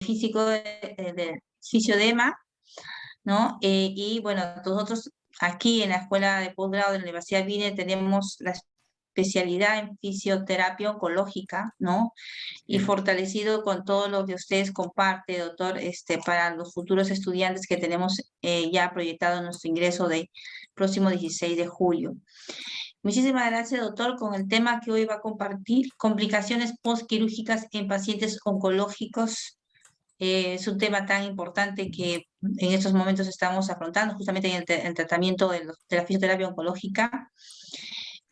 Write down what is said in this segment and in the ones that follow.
físico de fisiodema, ¿no? Y bueno, nosotros aquí en la Escuela de Posgrado de la Universidad Vine tenemos la especialidad en fisioterapia oncológica, ¿no? Y fortalecido con todo lo que ustedes comparte, doctor, para los futuros estudiantes que tenemos ya proyectado nuestro ingreso de próximo 16 de julio. Muchísimas gracias, doctor, con el tema que hoy va a compartir, complicaciones postquirúrgicas en pacientes oncológicos. Es un tema tan importante que en estos momentos estamos afrontando, justamente en el tratamiento de la fisioterapia oncológica.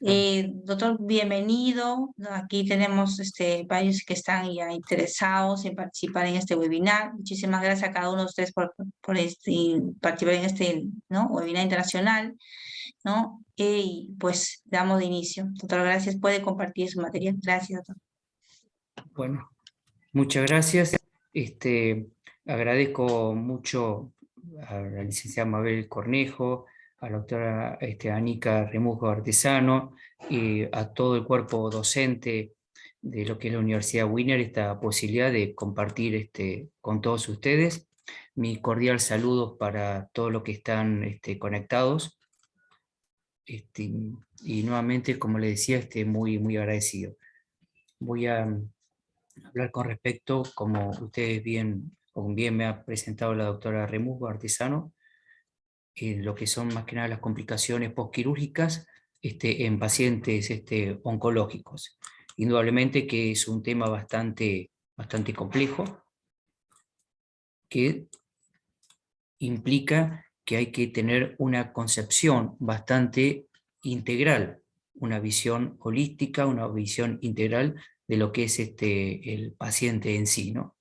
Doctor, bienvenido. Aquí tenemos varios que están ya interesados en participar en este webinar. Muchísimas gracias a cada uno de ustedes por participar en este, ¿no?, webinar internacional, ¿no? Y pues damos de inicio. Doctor, gracias. Puede compartir su material. Gracias, doctor. Bueno, muchas gracias. Agradezco mucho a la licenciada Mabel Cornejo, a la doctora Anica Remujo Artesano y a todo el cuerpo docente de lo que es la Universidad Wiener esta posibilidad de compartir con todos ustedes. Mi cordial saludo para todos los que están conectados. Y nuevamente, como le decía, muy, muy agradecido. Voy a hablar con respecto, como ustedes bien me ha presentado la doctora Remujo Artesano, lo que son más que nada las complicaciones postquirúrgicas en pacientes oncológicos. Indudablemente que es un tema bastante complejo, que implica que hay que tener una concepción bastante integral, una visión holística, una visión integral de lo que es el paciente en sí, ¿no?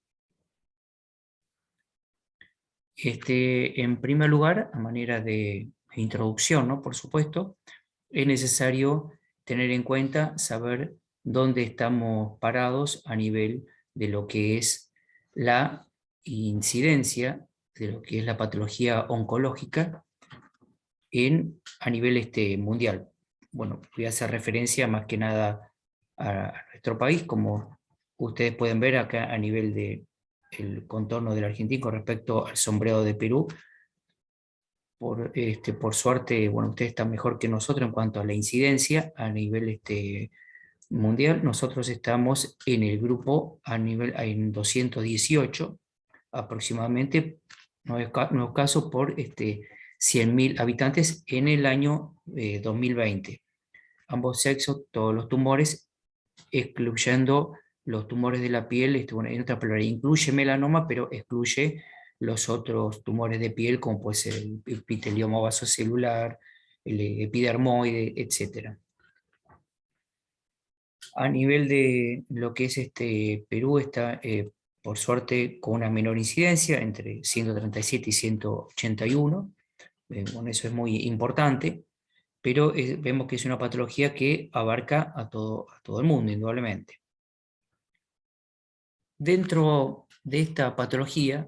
En primer lugar, a manera de introducción, ¿no?, por supuesto, es necesario tener en cuenta, saber dónde estamos parados a nivel de lo que es la incidencia de lo que es la patología oncológica a nivel mundial. Bueno, voy a hacer referencia más que nada a nuestro país, como ustedes pueden ver acá a nivel de el contorno de la Argentina con respecto al sombreado de Perú. Por suerte, bueno, ustedes están mejor que nosotros en cuanto a la incidencia a nivel mundial. Nosotros estamos en el grupo en 218 aproximadamente, nuevos casos por 100.000 habitantes en el año 2020. Ambos sexos, todos los tumores, excluyendo los tumores de la piel, bueno, en otra palabra, incluye melanoma, pero excluye los otros tumores de piel, como puede ser el epitelioma vasocelular, el epidermoide, etc. A nivel de lo que es Perú está, por suerte, con una menor incidencia, entre 137 y 181. Bueno, eso es muy importante, pero vemos que es una patología que abarca a todo el mundo, indudablemente. Dentro de esta patología,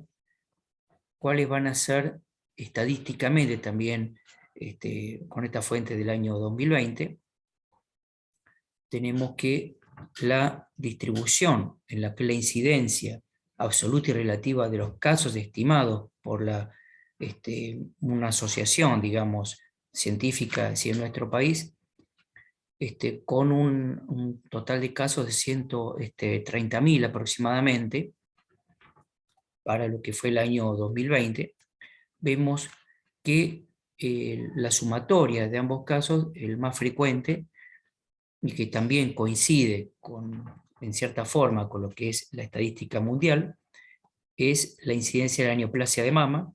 ¿cuáles van a ser estadísticamente también, con esta fuente del año 2020? Tenemos que la distribución en la que la incidencia absoluta y relativa de los casos estimados por una asociación, digamos, científica en nuestro país, con un total de casos de 130.000 aproximadamente, para lo que fue el año 2020, vemos que la sumatoria de ambos casos, el más frecuente, y que también coincide en cierta forma con lo que es la estadística mundial, es la incidencia de la neoplasia de mama,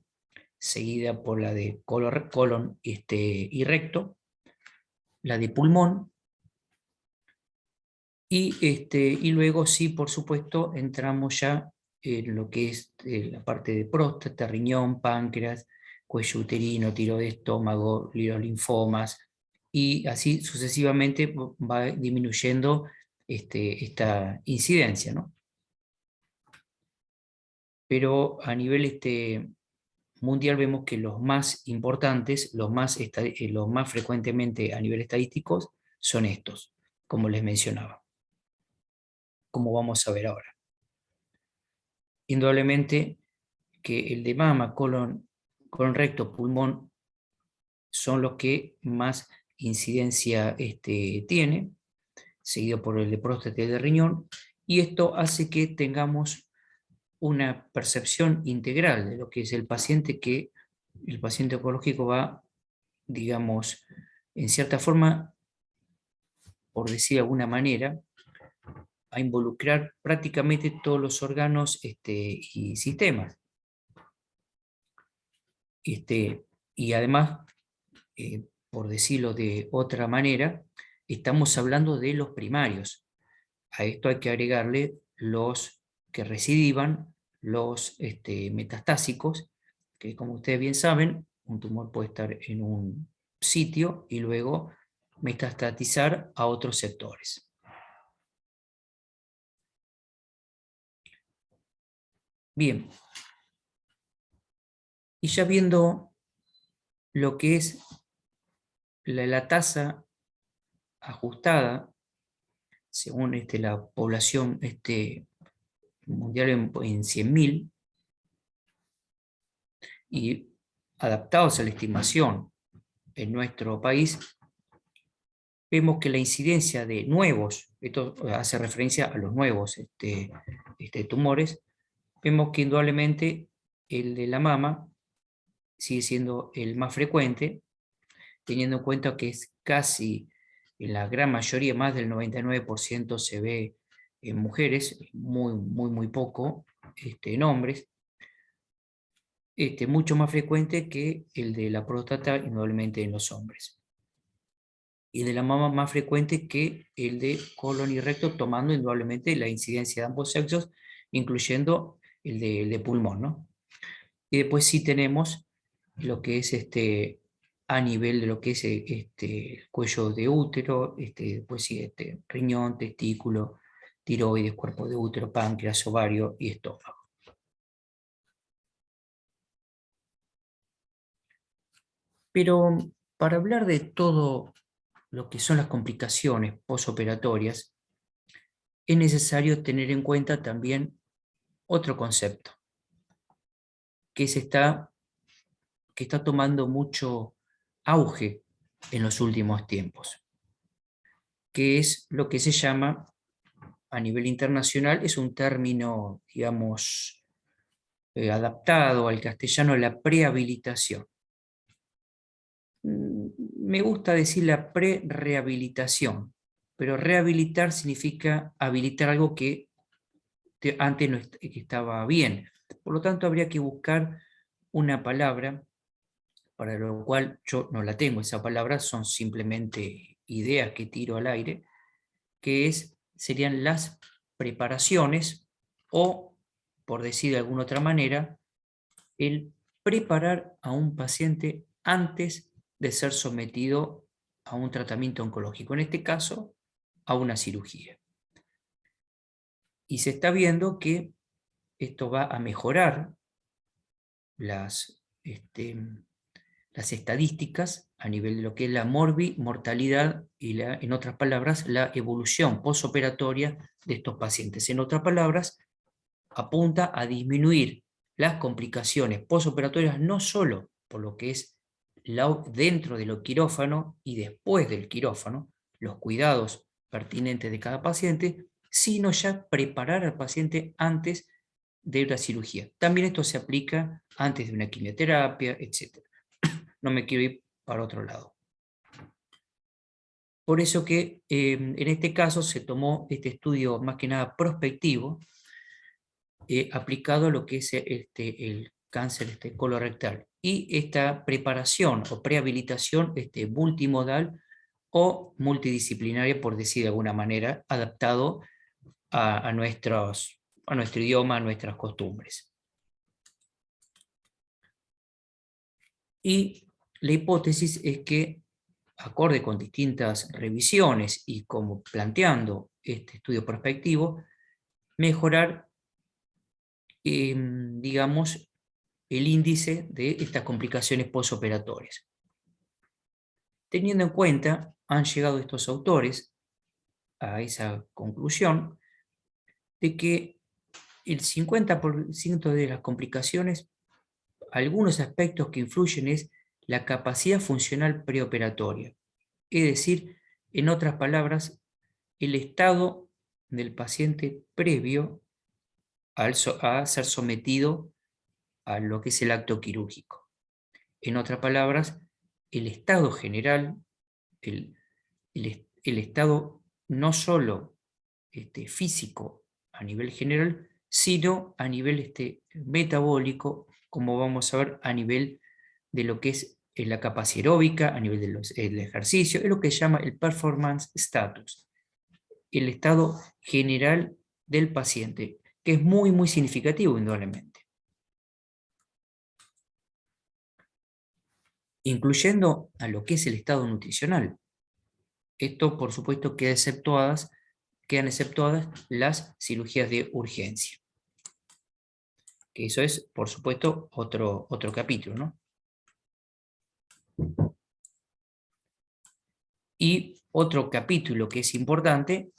seguida por la de colon y recto, la de pulmón, y luego sí, por supuesto, entramos ya en lo que es la parte de próstata, riñón, páncreas, cuello uterino, tiroides, estómago, los linfomas, y así sucesivamente va disminuyendo esta incidencia, ¿no? Pero a nivel mundial vemos que los más importantes, los más frecuentemente a nivel estadístico, son estos, como les mencionaba, como vamos a ver ahora. indudablemente que el de mama, colon recto, pulmón, son los que más incidencia tiene, seguido por el de próstata y de riñón, y esto hace que tengamos una percepción integral de lo que es el paciente, que el paciente oncológico va, digamos, en cierta forma, por decir de alguna manera, a involucrar prácticamente todos los órganos y sistemas. Y además, por decirlo de otra manera, estamos hablando de los primarios. A esto hay que agregarle los que recidivan, los metastásicos, que como ustedes bien saben, un tumor puede estar en un sitio y luego metastatizar a otros sectores. Bien, y ya viendo lo que es la tasa ajustada según la población mundial en 100.000, y adaptados a la estimación en nuestro país, vemos que la incidencia de nuevos, esto hace referencia a los nuevos tumores, vemos que indudablemente el de la mama sigue siendo el más frecuente, teniendo en cuenta que es casi, en la gran mayoría, más del 99% se ve en mujeres, muy poco en hombres, mucho más frecuente que el de la próstata, indudablemente en los hombres. Y de la mama más frecuente que el de colon y recto, tomando indudablemente la incidencia de ambos sexos, incluyendo el de pulmón, ¿no? Y después sí tenemos lo que es a nivel de lo que es el cuello de útero, después sí, riñón, testículo, tiroides, cuerpo de útero, páncreas, ovario y estómago. Pero para hablar de todo lo que son las complicaciones posoperatorias, es necesario tener en cuenta también otro concepto, que está tomando mucho auge en los últimos tiempos, que es lo que se llama, a nivel internacional, es un término, digamos, adaptado al castellano, la prehabilitación. Me gusta decir la pre-rehabilitación, pero rehabilitar significa habilitar algo que antes no estaba bien. Por lo tanto, habría que buscar una palabra, para lo cual yo no la tengo. Esa palabra son simplemente ideas que tiro al aire, que serían las preparaciones, o, por decir de alguna otra manera, el preparar a un paciente antes de ser sometido a un tratamiento oncológico, en este caso, a una cirugía. Y se está viendo que esto va a mejorar las estadísticas a nivel de lo que es la mortalidad y, en otras palabras, la evolución posoperatoria de estos pacientes. En otras palabras, apunta a disminuir las complicaciones posoperatorias, no solo por lo que es dentro de lo quirófano y después del quirófano, los cuidados pertinentes de cada paciente, sino ya preparar al paciente antes de la cirugía. También esto se aplica antes de una quimioterapia, etc. No me quiero ir para otro lado. Por eso que en este caso se tomó este estudio más que nada prospectivo, aplicado a lo que es el cáncer colorectal, y esta preparación o prehabilitación multimodal o multidisciplinaria, por decir de alguna manera, adaptado a nuestro idioma, a nuestras costumbres. Y la hipótesis es que, acorde con distintas revisiones y como planteando este estudio prospectivo, mejorar, digamos, el índice de estas complicaciones posoperatorias. Teniendo en cuenta, han llegado estos autores a esa conclusión de que el 50% de las complicaciones, algunos aspectos que influyen es la capacidad funcional preoperatoria. Es decir, en otras palabras, el estado del paciente previo a ser sometido a lo que es el acto quirúrgico. En otras palabras, el estado general, el estado no solo físico a nivel general, sino a nivel metabólico, como vamos a ver, a nivel de lo que es la capacidad aeróbica, a nivel del ejercicio, es lo que se llama el performance status, el estado general del paciente, que es muy, muy significativo, indudablemente. Incluyendo a lo que es el estado nutricional. Esto, por supuesto, quedan exceptuadas las cirugías de urgencia. Que eso es, por supuesto, otro capítulo, ¿no? Y otro capítulo que es importante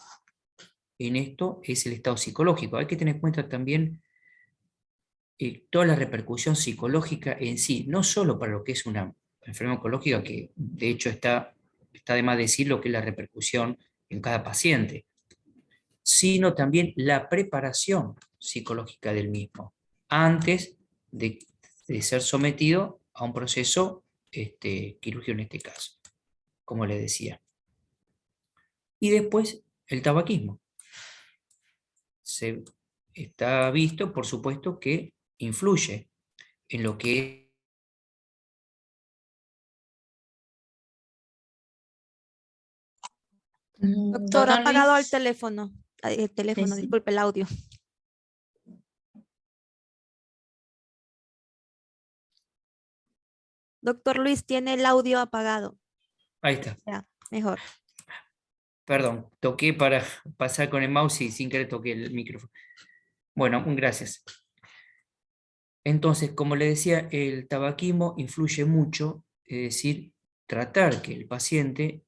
en esto es el estado psicológico. Hay que tener en cuenta también toda la repercusión psicológica en sí, no solo para lo que es una enfermedad oncológica, que de hecho está de más decir lo que es la repercusión en cada paciente, sino también la preparación psicológica del mismo, antes de ser sometido a un proceso quirúrgico en este caso, como le decía. Y después, el tabaquismo. Se está visto, por supuesto, que influye en lo que Doctor, ha Doctor apagado el Luis, teléfono. El teléfono, sí. disculpe, el audio. Doctor Luis, tiene el audio apagado. Ahí está. Ya, mejor. Perdón, toqué para pasar con el mouse y sin querer toqué el micrófono. Bueno, gracias. Entonces, como le decía, el tabaquismo influye mucho, es decir, tratar que el paciente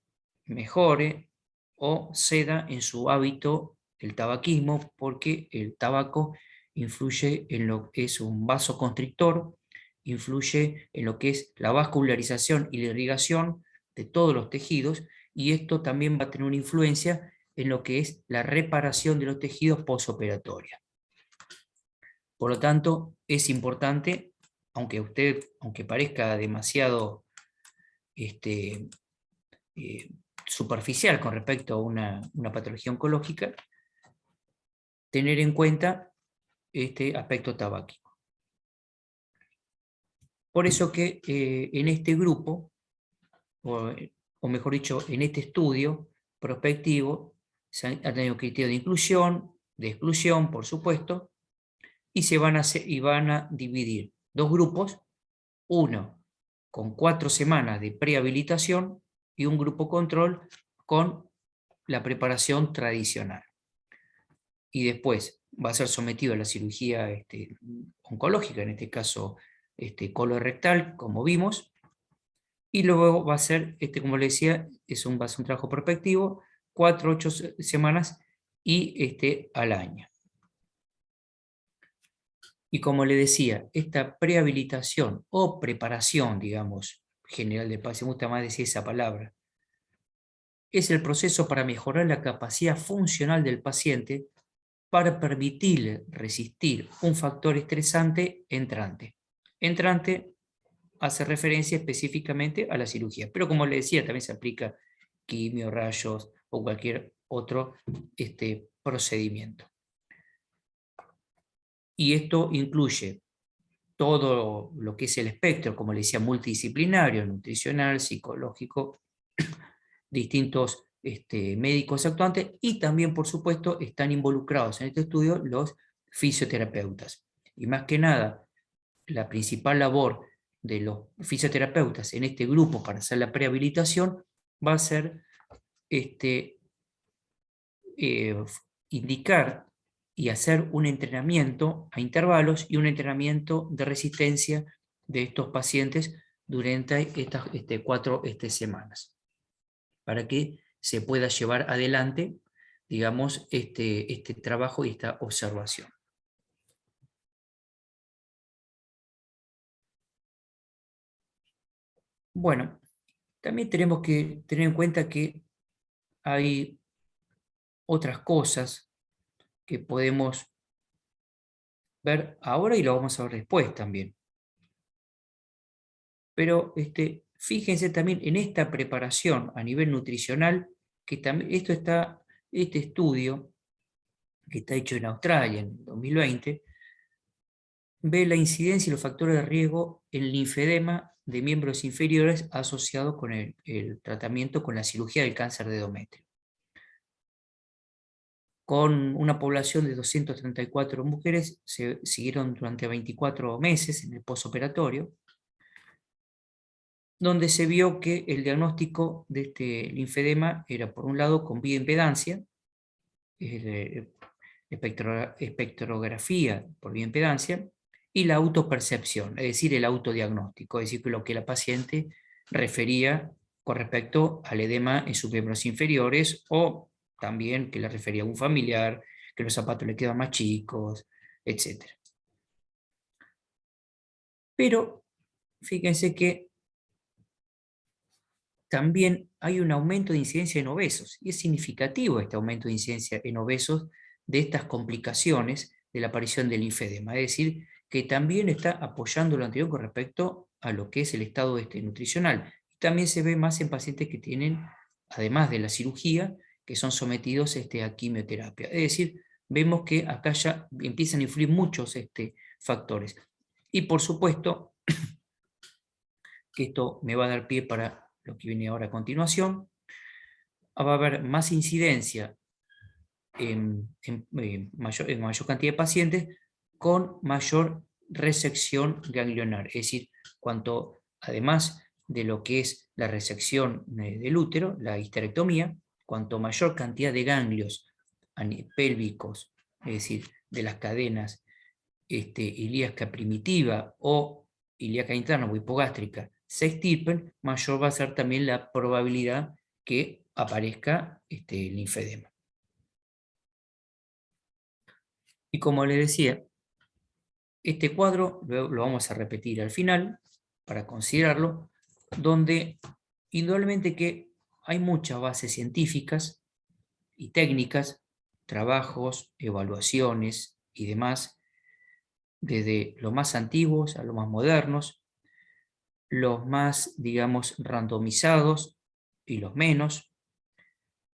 mejore o ceda en su hábito el tabaquismo, porque el tabaco influye en lo que es un vasoconstrictor, influye en lo que es la vascularización y la irrigación de todos los tejidos, y esto también va a tener una influencia en lo que es la reparación de los tejidos postoperatoria. Por lo tanto, es importante, aunque parezca demasiado superficial con respecto a una patología oncológica, tener en cuenta este aspecto tabáquico. Por eso que en este grupo, o mejor dicho, en este estudio prospectivo, se han tenido criterios de inclusión, de exclusión, por supuesto, y van a dividir dos grupos, uno con 4 semanas de prehabilitación y un grupo control con la preparación tradicional. Y después va a ser sometido a la cirugía oncológica, en este caso colorectal, como vimos, y luego va a ser, como le decía, va a ser un trabajo prospectivo, 4 a 8 semanas y al año. Y como le decía, esta prehabilitación o preparación, digamos, general del paciente, me gusta más decir esa palabra, es el proceso para mejorar la capacidad funcional del paciente para permitirle resistir un factor estresante entrante. Entrante hace referencia específicamente a la cirugía, pero como le decía, también se aplica quimio, rayos o cualquier otro procedimiento. Y esto incluye todo lo que es el espectro, como le decía, multidisciplinario, nutricional, psicológico, distintos médicos actuantes, y también, por supuesto, están involucrados en este estudio los fisioterapeutas. Y más que nada, la principal labor de los fisioterapeutas en este grupo para hacer la prehabilitación va a ser indicar y hacer un entrenamiento a intervalos y un entrenamiento de resistencia de estos pacientes durante estas 4 semanas, para que se pueda llevar adelante, digamos, este trabajo y esta observación. Bueno, también tenemos que tener en cuenta que hay otras cosas que podemos ver ahora y lo vamos a ver después también. Pero fíjense también en esta preparación a nivel nutricional, que también este estudio, que está hecho en Australia en 2020, ve la incidencia y los factores de riesgo en linfedema de miembros inferiores asociado con el tratamiento con la cirugía del cáncer de endometrio. Con una población de 234 mujeres, se siguieron durante 24 meses en el posoperatorio, donde se vio que el diagnóstico de este linfedema era, por un lado, con bioimpedancia, espectrografía por bioimpedancia, y la autopercepción, es decir, el autodiagnóstico, es decir, lo que la paciente refería con respecto al edema en sus miembros inferiores, o también que le refería a un familiar, que los zapatos le quedan más chicos, etc. Pero fíjense que también hay un aumento de incidencia en obesos, y es significativo este aumento de incidencia en obesos de estas complicaciones de la aparición del linfedema, es decir, que también está apoyando lo anterior con respecto a lo que es el estado nutricional. También se ve más en pacientes que tienen, además de la cirugía, que son sometidos a quimioterapia. Es decir, vemos que acá ya empiezan a influir muchos factores. Y por supuesto que esto me va a dar pie para lo que viene ahora a continuación. Va a haber más incidencia en mayor cantidad de pacientes con mayor resección ganglionar, es decir, cuanto además de lo que es la resección del útero, la histerectomía, cuanto mayor cantidad de ganglios pélvicos, es decir, de las cadenas ilíaca primitiva o ilíaca interna o hipogástrica se extirpen, mayor va a ser también la probabilidad que aparezca el linfedema. Y como les decía, este cuadro lo vamos a repetir al final para considerarlo, donde indudablemente que hay muchas bases científicas y técnicas, trabajos, evaluaciones y demás, desde los más antiguos a los más modernos, los más, digamos, randomizados y los menos,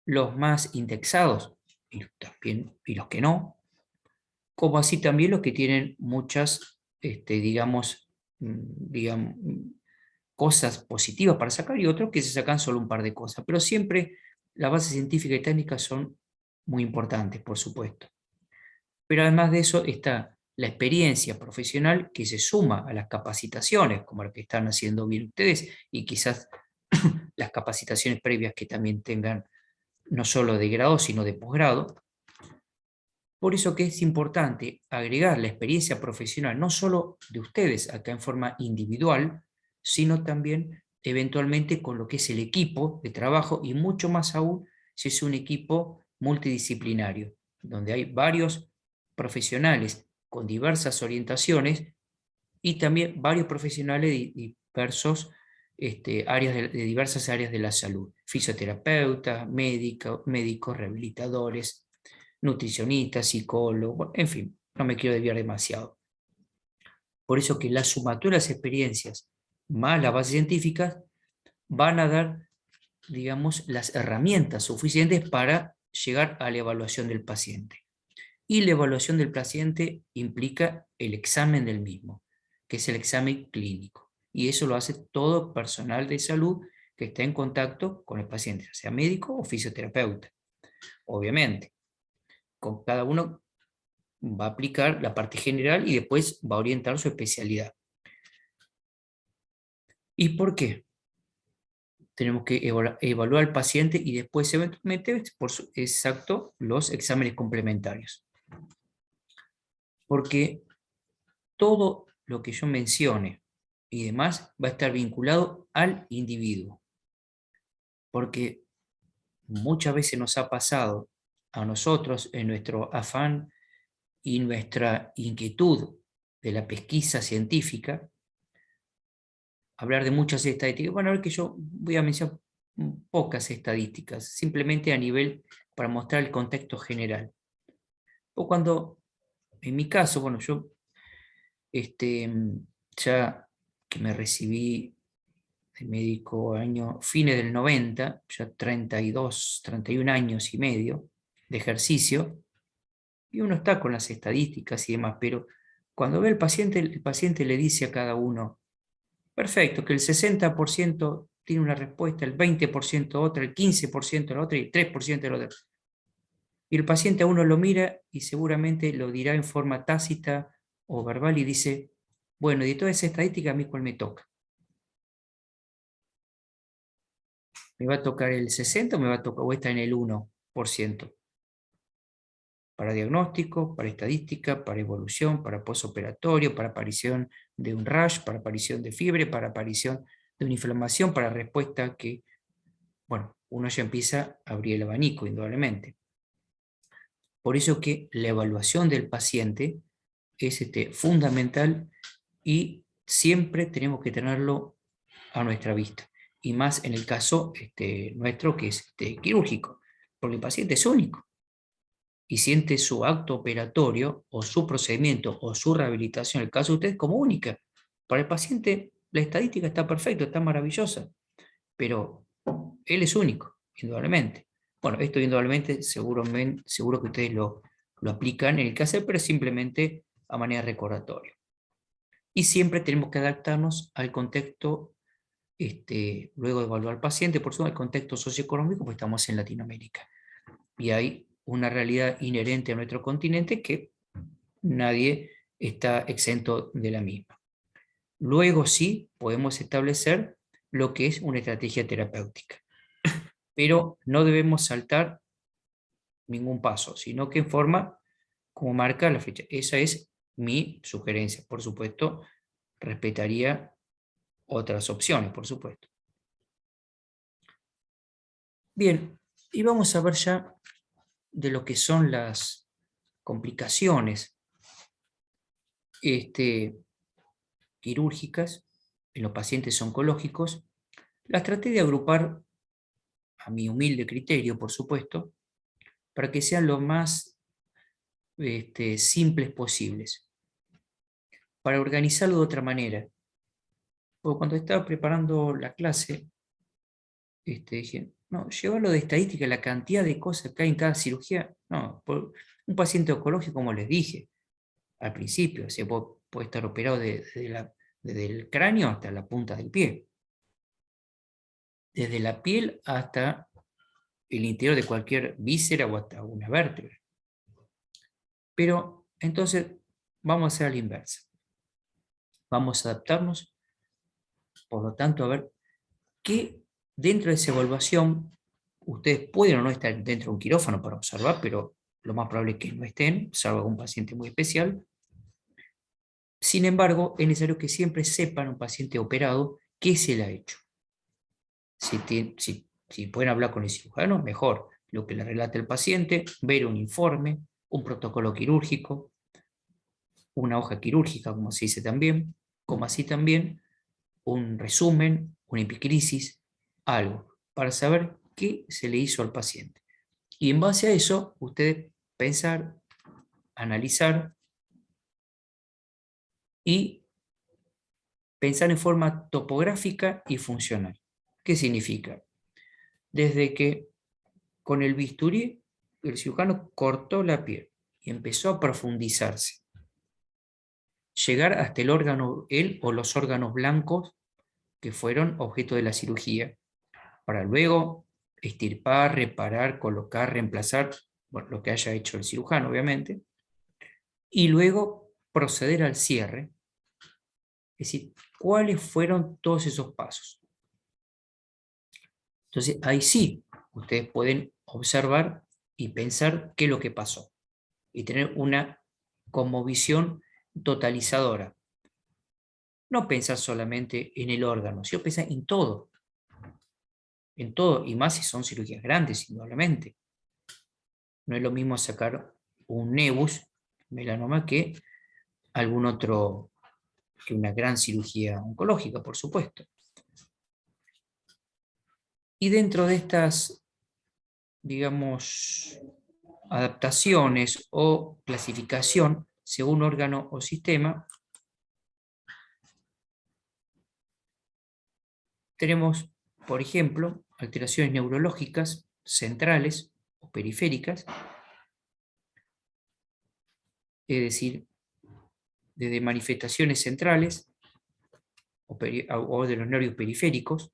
los más indexados y los que no, como así también los que tienen muchas, digamos, cosas positivas para sacar y otros que se sacan solo un par de cosas. Pero siempre las bases científicas y técnicas son muy importantes, por supuesto. Pero además de eso está la experiencia profesional que se suma a las capacitaciones, como la que están haciendo bien ustedes, y quizás las capacitaciones previas que también tengan, no solo de grado, sino de posgrado. Por eso que es importante agregar la experiencia profesional, no solo de ustedes acá en forma individual, sino también eventualmente con lo que es el equipo de trabajo, y mucho más aún si es un equipo multidisciplinario, donde hay varios profesionales con diversas orientaciones y también varios profesionales de diversos de diversas áreas de la salud, fisioterapeutas, médicos, rehabilitadores, nutricionistas, psicólogos, en fin, no me quiero desviar demasiado. Por eso que la sumatoria de las experiencias más las bases científicas van a dar, digamos, las herramientas suficientes para llegar a la evaluación del paciente. Y la evaluación del paciente implica el examen del mismo, que es el examen clínico. Y eso lo hace todo personal de salud que está en contacto con el paciente, sea médico o fisioterapeuta. Obviamente, con cada uno va a aplicar la parte general y después va a orientar su especialidad. ¿Y por qué? Tenemos que evaluar al paciente y después eventualmente, exacto, los exámenes complementarios. Porque todo lo que yo mencione y demás va a estar vinculado al individuo. Porque muchas veces nos ha pasado a nosotros en nuestro afán y nuestra inquietud de la pesquisa científica hablar de muchas estadísticas. Bueno, a ver que yo voy a mencionar pocas estadísticas, simplemente a nivel para mostrar el contexto general. O cuando, en mi caso, bueno, yo ya que me recibí de médico fines del 90, ya 32, 31 años y medio de ejercicio, y uno está con las estadísticas y demás, pero cuando ve al paciente, el paciente le dice a cada uno, perfecto, que el 60% tiene una respuesta, el 20% otra, el 15% la otra y el 3% la otra. Y el paciente a uno lo mira y seguramente lo dirá en forma tácita o verbal y dice, bueno, y de toda esa estadística a mí cuál me toca. ¿Me va a tocar el 60 o me va a tocar, o está en el 1%? Para diagnóstico, para estadística, para evolución, para postoperatorio, para aparición de un rash, para aparición de fiebre, para aparición de una inflamación, para respuesta que, bueno, uno ya empieza a abrir el abanico, indudablemente. Por eso que la evaluación del paciente es fundamental y siempre tenemos que tenerlo a nuestra vista. Y más en el caso nuestro, que es quirúrgico, porque el paciente es único y siente su acto operatorio o su procedimiento o su rehabilitación, en el caso de usted, como única. Para el paciente la estadística está perfecta, está maravillosa, pero él es único, indudablemente. Bueno, esto indudablemente seguro que ustedes lo aplican en el caso, pero simplemente a manera recordatoria. Y siempre tenemos que adaptarnos al contexto, luego de evaluar al paciente, por supuesto, al contexto socioeconómico, porque estamos en Latinoamérica. Y hay una realidad inherente a nuestro continente que nadie está exento de la misma. Luego sí podemos establecer lo que es una estrategia terapéutica, pero no debemos saltar ningún paso, sino que en forma como marca la fecha. Esa es mi sugerencia. Por supuesto, respetaría otras opciones, por supuesto. Bien, y vamos a ver ya de lo que son las complicaciones quirúrgicas en los pacientes oncológicos. Las traté de agrupar, a mi humilde criterio, por supuesto, para que sean lo más simples posibles, para organizarlo de otra manera. Porque cuando estaba preparando la clase, dije, no, llevarlo de estadística, la cantidad de cosas que hay en cada cirugía, no, por un paciente oncológico, como les dije al principio, puede estar operado desde el cráneo hasta la punta del pie, desde la piel hasta el interior de cualquier víscera o hasta una vértebra. Pero entonces vamos a hacer a la inversa. Vamos a adaptarnos, por lo tanto, a ver qué dentro de esa evaluación, ustedes pueden o no estar dentro de un quirófano para observar, pero lo más probable es que no estén, salvo algún paciente muy especial. Sin embargo, es necesario que siempre sepan un paciente operado qué se le ha hecho. Si pueden hablar con el cirujano, mejor. Lo que le relata el paciente, ver un informe, un protocolo quirúrgico, una hoja quirúrgica, como se dice también, como así también un resumen, una epicrisis, algo, para saber qué se le hizo al paciente. Y en base a eso, ustedes pensar, analizar y pensar en forma topográfica y funcional. ¿Qué significa? Desde que con el bisturí el cirujano cortó la piel y empezó a profundizarse, llegar hasta el órgano, él o los órganos blancos que fueron objeto de la cirugía, para luego extirpar, reparar, colocar, reemplazar, bueno, lo que haya hecho el cirujano, obviamente, y luego proceder al cierre. Es decir, ¿cuáles fueron todos esos pasos? Entonces, ahí sí, ustedes pueden observar y pensar qué es lo que pasó, y tener una cosmovisión totalizadora. No pensar solamente en el órgano, sino pensar en todo, y más si son cirugías grandes, indudablemente. No es lo mismo sacar un nevus, melanoma, que algún otro que una gran cirugía oncológica, por supuesto. Y dentro de estas, digamos, adaptaciones o clasificación según órgano o sistema, tenemos, por ejemplo, alteraciones neurológicas centrales o periféricas, es decir, desde manifestaciones centrales o de los nervios periféricos,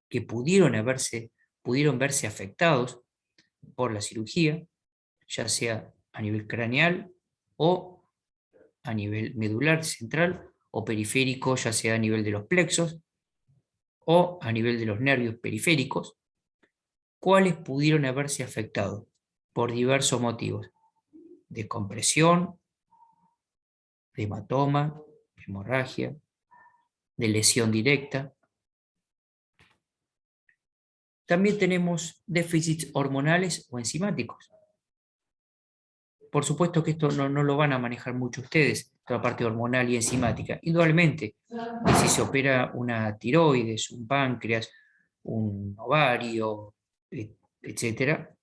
que pudieron verse afectados por la cirugía, ya sea a nivel craneal o a nivel medular central o periférico, ya sea a nivel de los plexos o a nivel de los nervios periféricos, cuáles pudieron haberse afectado por diversos motivos: de compresión, de hematoma, hemorragia, de lesión directa. También tenemos déficits hormonales o enzimáticos. Por supuesto que esto no lo van a manejar mucho ustedes, toda la parte hormonal y enzimática. Indudablemente, si se opera una tiroides, un páncreas, un ovario, etcétera,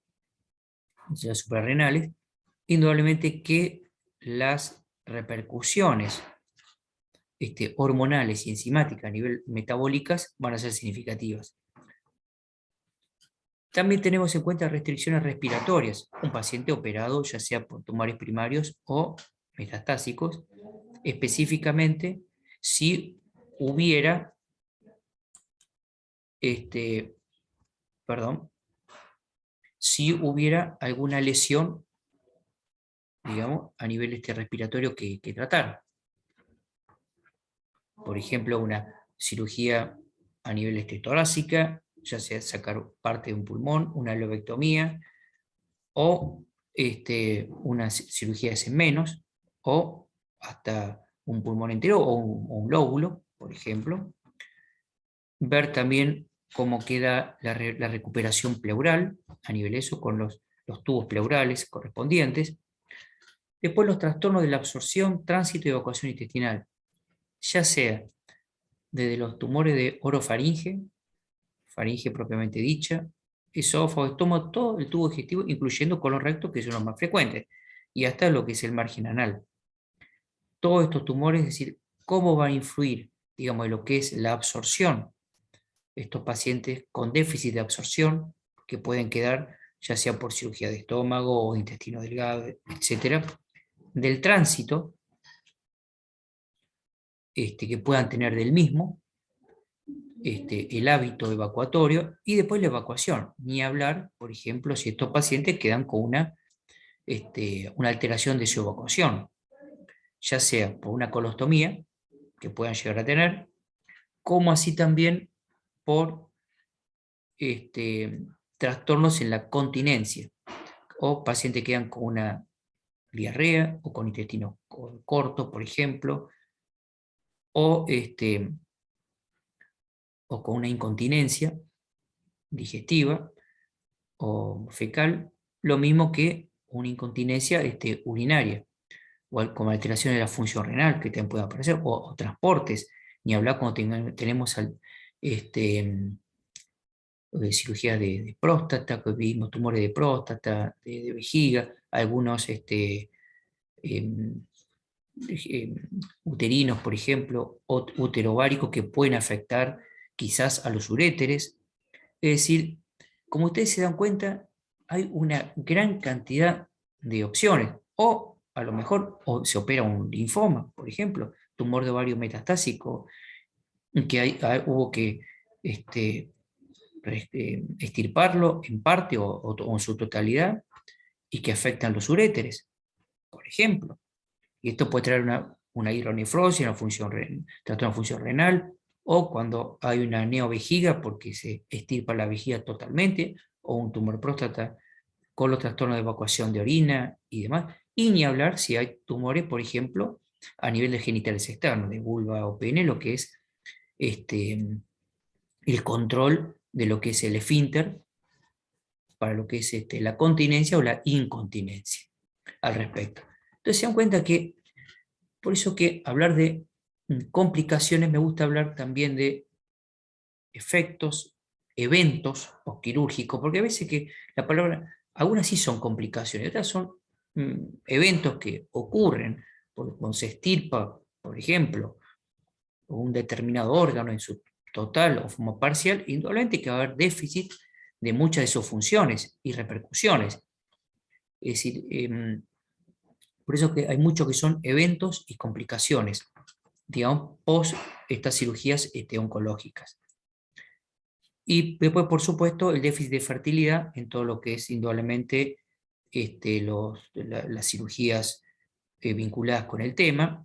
las suprarrenales, indudablemente que las repercusiones hormonales y enzimáticas a nivel metabólicas van a ser significativas. También tenemos en cuenta restricciones respiratorias. Un paciente operado, ya sea por tumores primarios o metastásicos, específicamente si hubiera si hubiera alguna lesión, digamos, a nivel respiratorio que tratar. Por ejemplo, una cirugía a nivel torácica, ya sea sacar parte de un pulmón, una lobectomía, o unas cirugías en menos, o hasta un pulmón entero o un lóbulo, por ejemplo. Ver también cómo queda la recuperación pleural, a nivel eso, con los tubos pleurales correspondientes. Después los trastornos de la absorción, tránsito y evacuación intestinal, ya sea desde los tumores de orofaringe, faringe propiamente dicha, esófago, estómago, todo el tubo digestivo, incluyendo colon recto, que son los más frecuentes, y hasta lo que es el margen anal. Todos estos tumores, es decir, cómo va a influir, digamos, en lo que es la absorción, estos pacientes con déficit de absorción, que pueden quedar, ya sea por cirugía de estómago o de intestino delgado, etcétera, del tránsito que puedan tener del mismo, el hábito evacuatorio y después la evacuación. Ni hablar, por ejemplo, si estos pacientes quedan con una alteración de su evacuación, ya sea por una colostomía, que puedan llegar a tener, como así también por trastornos en la continencia, o pacientes que quedan con una diarrea o con intestino corto, por ejemplo, o con una incontinencia digestiva o fecal, lo mismo que una incontinencia urinaria, o como alteraciones de la función renal que también pueden aparecer, o transportes, ni hablar cuando tenemos cirugías de próstata, que vimos tumores de próstata, de vejiga, algunos uterinos, por ejemplo, o uterováricos que pueden afectar quizás a los uréteres. Es decir, como ustedes se dan cuenta, hay una gran cantidad de opciones. O a lo mejor se opera un linfoma, por ejemplo, tumor de ovario metastásico, que hubo que extirparlo en parte o en su totalidad, y que afectan los uréteres, por ejemplo. Y esto puede traer una hidronefrosis, trastorno de función renal, o cuando hay una neovejiga porque se extirpa la vejiga totalmente, o un tumor próstata con los trastornos de evacuación de orina y demás. Y ni hablar si hay tumores, por ejemplo, a nivel de genitales externos, de vulva o pene, lo que es el control de lo que es el esfínter para lo que es la continencia o la incontinencia al respecto. Entonces se dan cuenta que Por eso que hablar de complicaciones, me gusta hablar también de efectos, eventos posquirúrgicos, porque a veces que la palabra, algunas sí son complicaciones, otras son eventos que ocurren cuando se extirpa, por ejemplo, un determinado órgano en su total o forma parcial, indudablemente que va a haber déficit de muchas de sus funciones y repercusiones. Es decir, por eso que hay muchos que son eventos y complicaciones, digamos, post estas cirugías oncológicas. Y después, por supuesto, el déficit de fertilidad en todo lo que es indudablemente las cirugías vinculadas con el tema,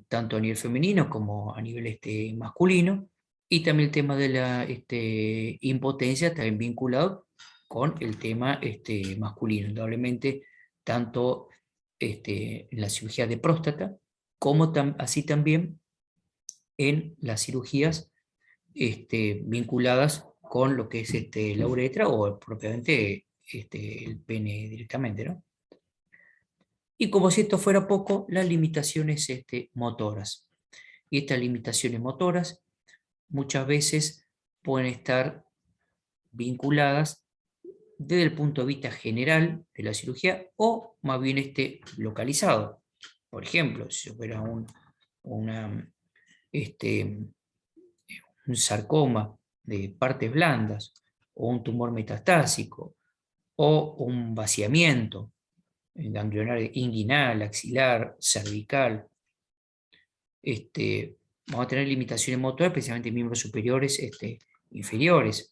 tanto a nivel femenino como a nivel masculino, y también el tema de la impotencia también vinculado con el tema masculino, indudablemente tanto en la cirugía de próstata, como así también en las cirugías vinculadas con lo que es la uretra o propiamente el pene directamente, ¿no? Y como si esto fuera poco, las limitaciones motoras. Y estas limitaciones motoras muchas veces pueden estar vinculadas desde el punto de vista general de la cirugía o más bien localizado. Por ejemplo, si hubiera un sarcoma de partes blandas o un tumor metastásico o un vaciamiento ganglionar inguinal, axilar, cervical, vamos a tener limitaciones motoras, especialmente en miembros superiores inferiores,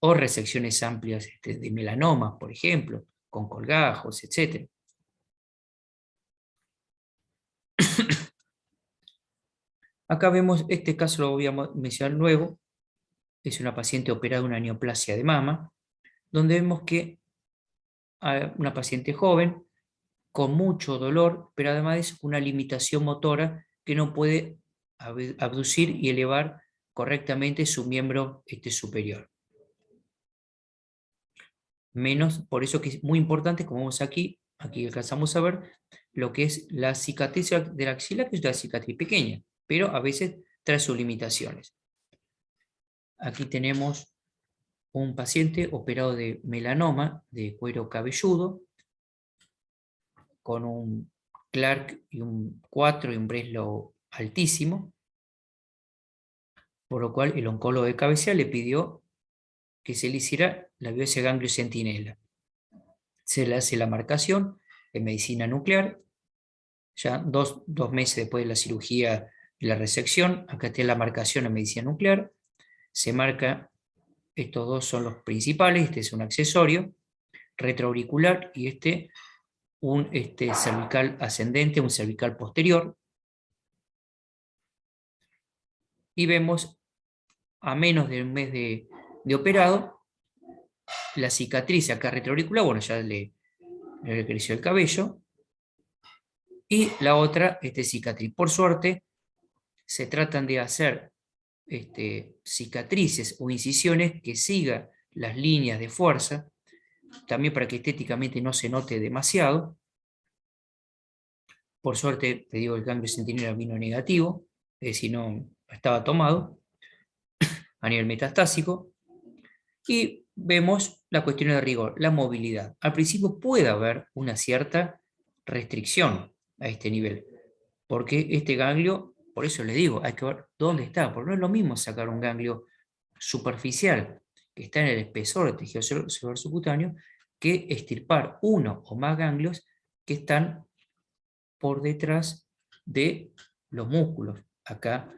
o resecciones amplias de melanomas, por ejemplo, con colgajos, etc. Acá vemos, este caso lo voy a mencionar luego, es una paciente operada de una neoplasia de mama, donde vemos que una paciente joven, con mucho dolor, pero además es una limitación motora que no puede abducir y elevar correctamente su miembro superior. Menos, por eso que es muy importante, como vemos aquí alcanzamos a ver lo que es la cicatriz de la axila, que es una cicatriz pequeña, pero a veces trae sus limitaciones. Aquí tenemos un paciente operado de melanoma de cuero cabelludo, con un Clark y un 4 y un Breslow altísimo, por lo cual el oncólogo de cabecera le pidió que se le hiciera la biopsia ganglio centinela. Se le hace la marcación en medicina nuclear, ya dos meses después de la cirugía y la resección. Acá está la marcación en medicina nuclear, se marca, estos dos son los principales, este es un accesorio, retroauricular y un cervical ascendente, un cervical posterior, y vemos a menos de un mes de operado, la cicatriz acá retroauricular, bueno, ya le creció el cabello, y la otra cicatriz. Por suerte, se tratan de hacer cicatrices o incisiones que sigan las líneas de fuerza, también para que estéticamente no se note demasiado. Por suerte, te digo, el ganglio centinela vino negativo, es decir, no estaba tomado a nivel metastásico, y vemos la cuestión de rigor, la movilidad. Al principio puede haber una cierta restricción a este nivel, porque este ganglio, por eso les digo, hay que ver dónde está, porque no es lo mismo sacar un ganglio superficial que está en el espesor del tejido celular subcutáneo, que extirpar uno o más ganglios que están por detrás de los músculos. Acá,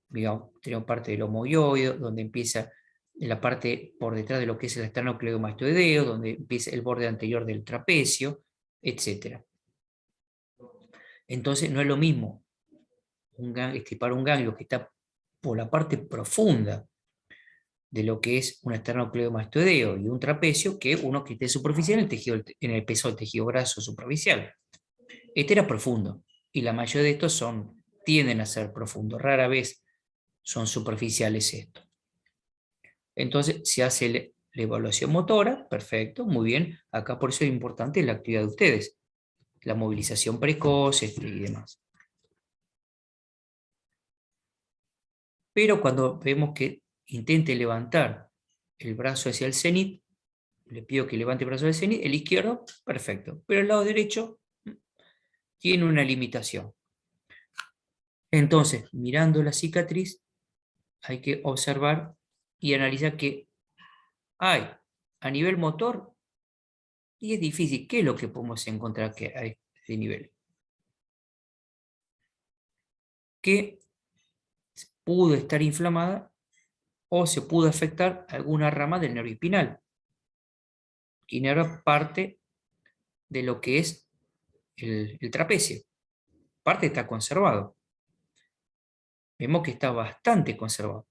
digamos, tenemos parte del homoioide, donde empieza la parte por detrás de lo que es el esternocleidomastoideo, donde empieza el borde anterior del trapecio, etc. Entonces no es lo mismo extirpar un ganglio que está por la parte profunda de lo que es un esternocleidomastoideo y un trapecio, que uno que esté superficial en el peso del tejido graso superficial. Este era profundo, y la mayoría de estos tienden a ser profundos, rara vez son superficiales estos. Entonces se hace la evaluación motora, perfecto, muy bien, acá por eso es importante la actividad de ustedes. la movilización precoz y demás. Pero cuando vemos que intente levantar el brazo hacia el cenit, le pido que levante el brazo hacia el cenit, el izquierdo, perfecto. Pero el lado derecho tiene una limitación. Entonces, mirando la cicatriz, hay que observar y analizar que hay a nivel motor, y es difícil, ¿qué es lo que podemos encontrar que hay de nivel? Que pudo estar inflamada o se pudo afectar alguna rama del nervio espinal, que inerva parte de lo que es el trapecio. Parte está conservado. Vemos que está bastante conservado.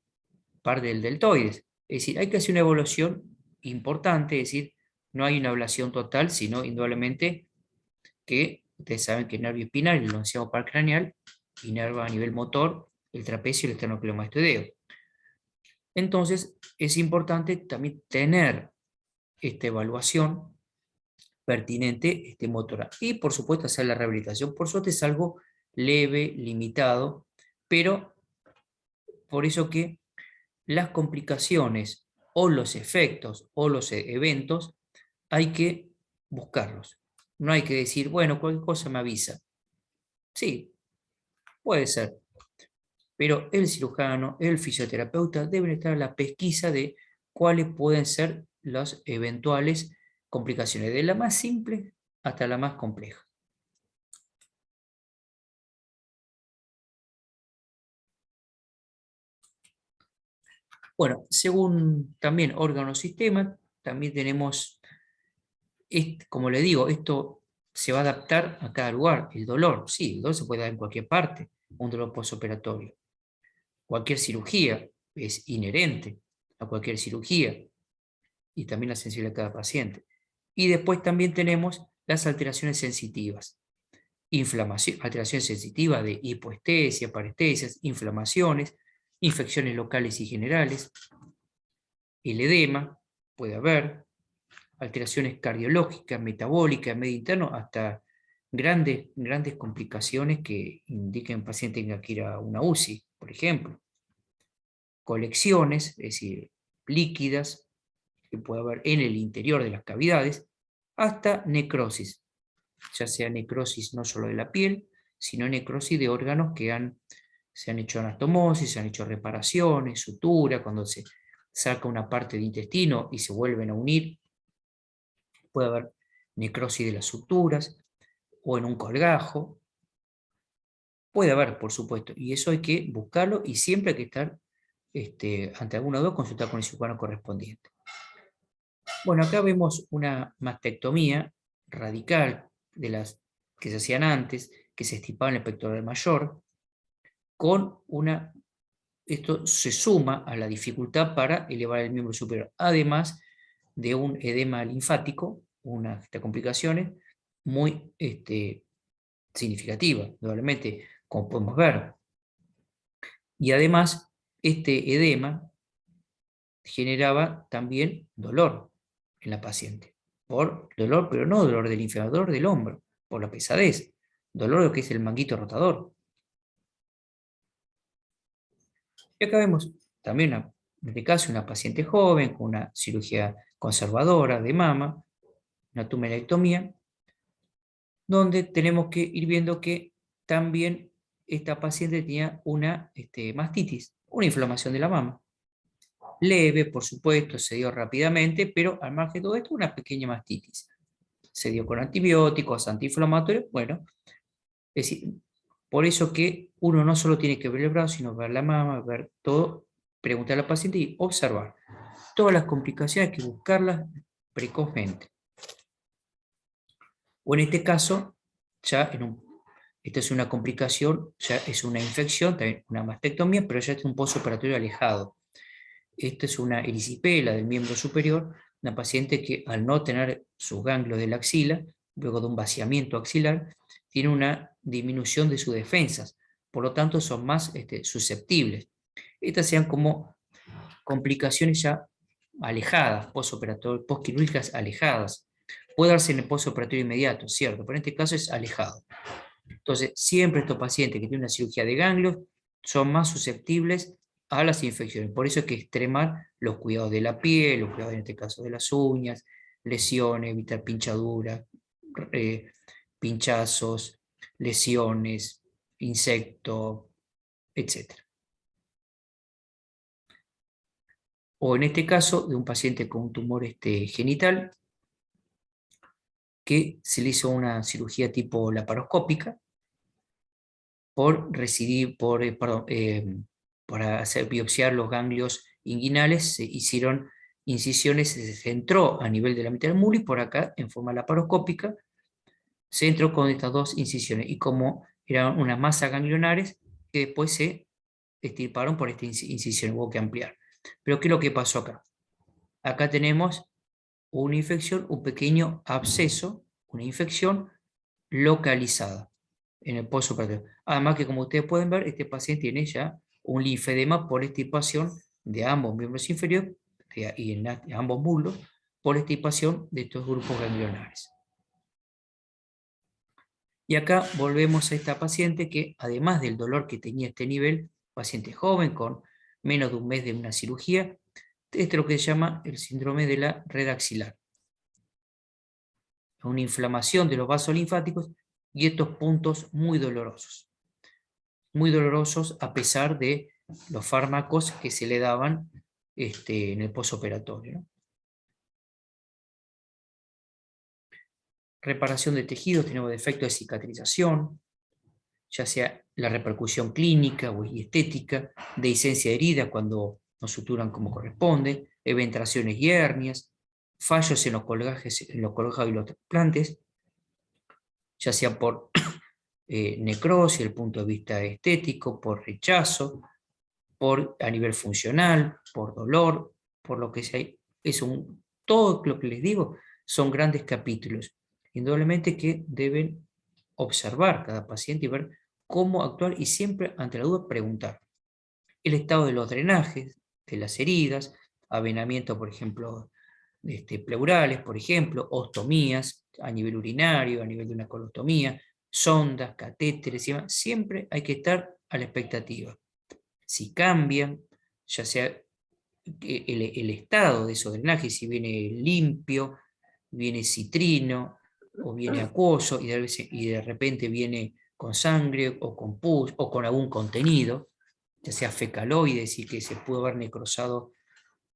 Parte del deltoides. Es decir, hay que hacer una evaluación importante, es decir, no hay una ablación total, sino indudablemente que ustedes saben que el nervio espinal y el enunciado paracraneal inerva a nivel motor el trapecio y el esternocleidomastoideo. Entonces, es importante también tener esta evaluación pertinente motora. Y, por supuesto, hacer la rehabilitación. Por suerte es algo leve, limitado, pero por eso que las complicaciones o los efectos o los eventos hay que buscarlos. No hay que decir, bueno, cualquier cosa me avisa. Sí, puede ser. Pero el cirujano, el fisioterapeuta deben estar a la pesquisa de cuáles pueden ser las eventuales complicaciones, de la más simple hasta la más compleja. Bueno, según también órgano-sistema, también tenemos, como le digo, esto se va a adaptar a cada lugar. El dolor, sí, el dolor se puede dar en cualquier parte, un dolor postoperatorio. Cualquier cirugía es inherente a cualquier cirugía y también la sensibilidad de cada paciente. Y después también tenemos las alteraciones sensitivas. Inflamación, alteraciones sensitivas de hipoestesia, parestesias, inflamaciones, infecciones locales y generales, el edema, puede haber, alteraciones cardiológicas, metabólicas, medio interno, hasta grandes complicaciones que indiquen que el paciente tenga que ir a una UCI, por ejemplo. Colecciones, es decir, líquidas, que puede haber en el interior de las cavidades, hasta necrosis, ya sea necrosis no solo de la piel, sino necrosis de órganos que se han hecho anastomosis, se han hecho reparaciones, sutura, cuando se saca una parte del intestino y se vuelven a unir, puede haber necrosis de las suturas, o en un colgajo, puede haber, por supuesto, y eso hay que buscarlo y siempre hay que estar ante alguna duda, consultar con el cirujano correspondiente. Bueno, acá vemos una mastectomía radical de las que se hacían antes, que se estipaban el pectoral mayor, con esto se suma a la dificultad para elevar el miembro superior, además de un edema linfático, una de complicaciones muy significativa, probablemente, como podemos ver. Y además, este edema generaba también dolor en la paciente. Por dolor, pero no dolor del linfoma, dolor del hombro, por la pesadez, dolor de lo que es el manguito rotador. Y acá vemos también, en este caso, una paciente joven con una cirugía conservadora de mama, una tumerectomía, donde tenemos que ir viendo que también esta paciente tenía una mastitis, una inflamación de la mama. Leve, por supuesto, se dio rápidamente, pero al margen de todo esto, una pequeña mastitis. Se dio con antibióticos, antiinflamatorios, bueno, es decir, por eso que uno no solo tiene que ver el brazo, sino ver la mama, ver todo, preguntar al paciente y observar. Todas las complicaciones hay que buscarlas precozmente. O en este caso, ya esta es una complicación, ya es una infección, también una mastectomía, pero ya es un postoperatorio alejado. Esta es una erisipela del miembro superior, una paciente que al no tener sus ganglios de la axila, luego de un vaciamiento axilar, tiene una disminución de sus defensas, por lo tanto son más susceptibles. Estas sean como complicaciones ya alejadas, postoperatorias, postquirúrgicas alejadas. Puede darse en el postoperatorio inmediato, cierto, pero en este caso es alejado. Entonces, siempre estos pacientes que tienen una cirugía de ganglios son más susceptibles a las infecciones. Por eso hay que extremar los cuidados de la piel, los cuidados en este caso de las uñas, lesiones, evitar pinchaduras, pinchazos, lesiones, insectos, etc. O en este caso, de un paciente con un tumor genital, que se le hizo una cirugía tipo laparoscópica por para biopsiar los ganglios inguinales, se hicieron incisiones, se centró a nivel de la mitad del muslo y por acá, en forma laparoscópica, se entró con estas dos incisiones. Y como eran unas masas ganglionares, que después se extirparon por esta incisión, hubo que ampliar. Pero ¿qué es lo que pasó acá? Acá tenemos una infección, un pequeño absceso, una infección localizada en el postoperatorio. Además que, como ustedes pueden ver, este paciente tiene ya un linfedema por extirpación de ambos miembros inferiores y en ambos muslos por extirpación de estos grupos ganglionares. Y acá volvemos a esta paciente que, además del dolor que tenía este nivel, paciente joven con menos de un mes de una cirugía, esto es lo que se llama el síndrome de la red axilar. Una inflamación de los vasos linfáticos y estos puntos muy dolorosos a pesar de los fármacos que se le daban en el postoperatorio, ¿no? Reparación de tejidos, tenemos defecto de cicatrización, ya sea la repercusión clínica o estética, dehiscencia de herida cuando no suturan como corresponde, eventraciones y hernias, fallos en los colgajes y los trasplantes, ya sea por necrosis, desde el punto de vista estético, por rechazo, a nivel funcional, por dolor, por lo que sea. Todo lo que les digo son grandes capítulos, indudablemente que deben observar cada paciente y ver cómo actuar y siempre, ante la duda, preguntar. El estado de los drenajes, de las heridas, avenamiento, por ejemplo, pleurales, por ejemplo, ostomías a nivel urinario, a nivel de una colostomía, sondas, catéteres y demás. Siempre hay que estar a la expectativa. Si cambian, ya sea el estado de esos drenajes, si viene limpio, viene citrino, o viene acuoso, y de repente viene con sangre, o con pus, o con algún contenido, ya sea fecaloides, y que se pudo haber necrosado